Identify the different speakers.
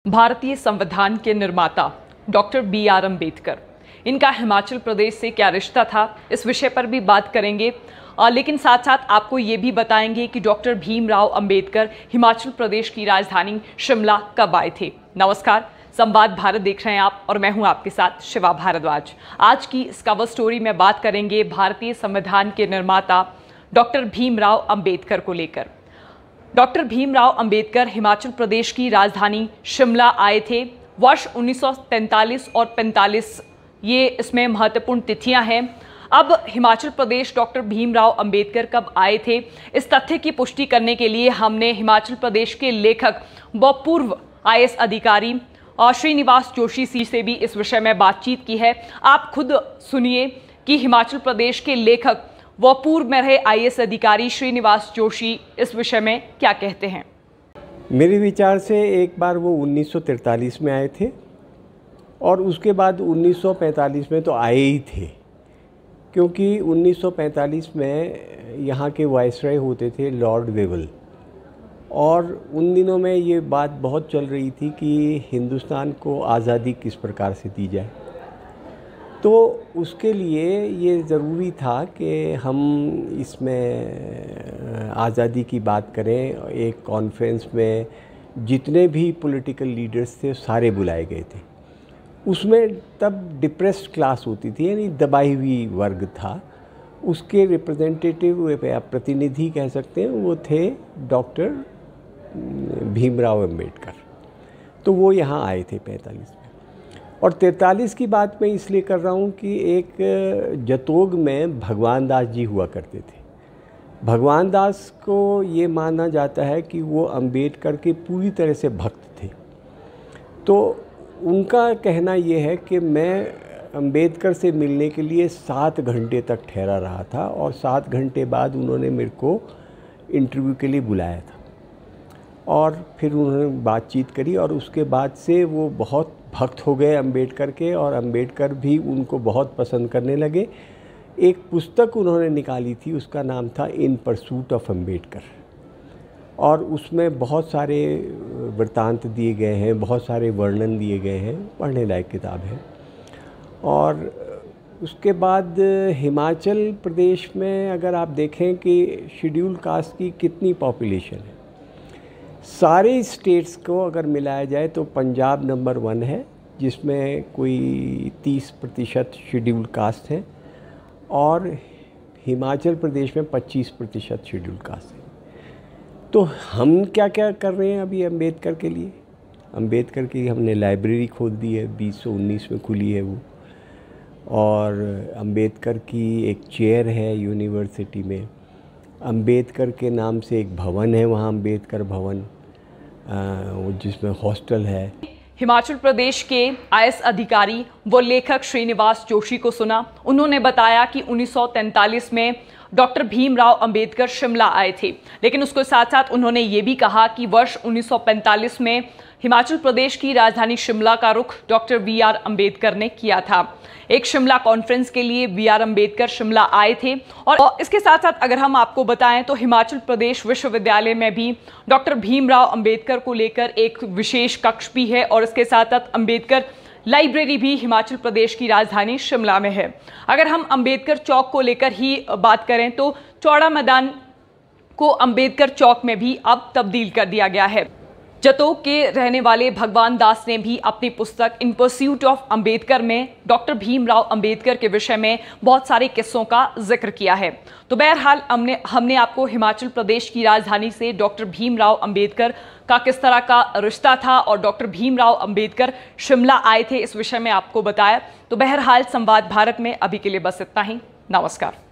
Speaker 1: भारतीय संविधान के निर्माता डॉक्टर बी.आर. अम्बेडकर, इनका हिमाचल प्रदेश से क्या रिश्ता था, इस विषय पर भी बात करेंगे। लेकिन साथ साथ आपको ये भी बताएंगे कि डॉक्टर भीमराव अंबेडकर हिमाचल प्रदेश की राजधानी शिमला कब आए थे। नमस्कार, संवाद भारत देख रहे हैं आप और मैं हूं आपके साथ शिवा भारद्वाज। आज की इस कवर स्टोरी में बात करेंगे भारतीय संविधान के निर्माता डॉक्टर भीमराव अंबेडकर को लेकर। डॉक्टर भीमराव अंबेडकर हिमाचल प्रदेश की राजधानी शिमला आए थे। वर्ष 1943 और 45 ये इसमें महत्वपूर्ण तिथियां हैं। अब हिमाचल प्रदेश डॉक्टर भीमराव अंबेडकर कब आए थे, इस तथ्य की पुष्टि करने के लिए हमने हिमाचल प्रदेश के लेखक व पूर्व आईएएस अधिकारी श्रीनिवास जोशी से भी इस विषय में बातचीत की है। आप खुद सुनिए कि हिमाचल प्रदेश के लेखक व पूर्व में रहे आईएएस अधिकारी श्रीनिवास जोशी इस विषय में क्या कहते हैं।
Speaker 2: मेरे विचार से एक बार वो 1943 में आए थे और उसके बाद 1945 में तो आए ही थे, क्योंकि 1945 में यहाँ के वाइसरॉय होते थे लॉर्ड वेवल, और उन दिनों में ये बात बहुत चल रही थी कि हिंदुस्तान को आज़ादी किस प्रकार से दी जाए। तो उसके लिए ये ज़रूरी था कि हम इसमें आज़ादी की बात करें। एक कॉन्फ्रेंस में जितने भी पॉलिटिकल लीडर्स थे सारे बुलाए गए थे। उसमें तब डिप्रेस्ड क्लास होती थी, यानी दबाई हुई वर्ग था। उसके रिप्रेजेंटेटिव या प्रतिनिधि कह सकते हैं, वो थे डॉक्टर भीमराव अंबेडकर। तो वो यहाँ आए थे 45 में। और 43 की बात मैं इसलिए कर रहा हूँ कि एक जतोग में भगवान दास जी हुआ करते थे। भगवान दास को ये माना जाता है कि वो अंबेडकर के पूरी तरह से भक्त थे। तो उनका कहना ये है कि मैं अंबेडकर से मिलने के लिए 7 घंटे तक ठहरा रहा था और 7 घंटे बाद उन्होंने मेरे को इंटरव्यू के लिए बुलाया था और फिर उन्होंने बातचीत करी और उसके बाद से वो बहुत भक्त हो गए अंबेडकर के, और अंबेडकर भी उनको बहुत पसंद करने लगे। एक पुस्तक उन्होंने निकाली थी, उसका नाम था इन परसूट ऑफ अंबेडकर, और उसमें बहुत सारे वृत्तांत दिए गए हैं, बहुत सारे वर्णन दिए गए हैं, पढ़ने लायक किताब है। और उसके बाद हिमाचल प्रदेश में अगर आप देखें कि शेड्यूल कास्ट की कितनी पॉपुलेशन है, सारे स्टेट्स को अगर मिलाया जाए तो पंजाब नंबर 1 है, जिसमें कोई 30% शेड्यूल कास्ट हैं, और हिमाचल प्रदेश में 25% शेड्यूल कास्ट है। तो हम क्या क्या कर रहे हैं अभी अंबेडकर के लिए। अंबेडकर की हमने लाइब्रेरी खोल दी है, 2019 में खुली है वो, और अंबेडकर की एक चेयर है यूनिवर्सिटी में। अंबेडकर के नाम से एक भवन है वहाँ, अंबेडकर भवन, जिसमें हॉस्टल है।
Speaker 1: हिमाचल प्रदेश के आईएएस अधिकारी व लेखक श्रीनिवास जोशी को सुना। उन्होंने बताया कि 1943 में डॉक्टर भीमराव अंबेडकर शिमला आए थे, लेकिन उसके साथ साथ उन्होंने ये भी कहा कि वर्ष 1945 में हिमाचल प्रदेश की राजधानी शिमला का रुख डॉक्टर बी.आर. अंबेडकर ने किया था। एक शिमला कॉन्फ्रेंस के लिए बी.आर. अंबेडकर शिमला आए थे। और इसके साथ साथ अगर हम आपको बताएं तो हिमाचल प्रदेश विश्वविद्यालय में भी डॉक्टर भीमराव अंबेडकर को लेकर एक विशेष कक्ष भी है, और इसके साथ साथ अंबेडकर लाइब्रेरी भी हिमाचल प्रदेश की राजधानी शिमला में है। अगर हम अंबेडकर चौक को लेकर ही बात करें तो चौड़ा मैदान को अंबेडकर चौक में भी अब तब्दील कर दिया गया है। जतोग के रहने वाले भगवान दास ने भी अपनी पुस्तक इन परसूट ऑफ अंबेडकर में डॉक्टर भीमराव अंबेडकर के विषय में बहुत सारे किस्सों का जिक्र किया है। तो बहरहाल हमने आपको हिमाचल प्रदेश की राजधानी से डॉक्टर भीमराव अंबेडकर का किस तरह का रिश्ता था और डॉक्टर भीमराव अंबेडकर शिमला आए थे, इस विषय में आपको बताया। तो बहरहाल संवाद भारत में अभी के लिए बस इतना ही। नमस्कार।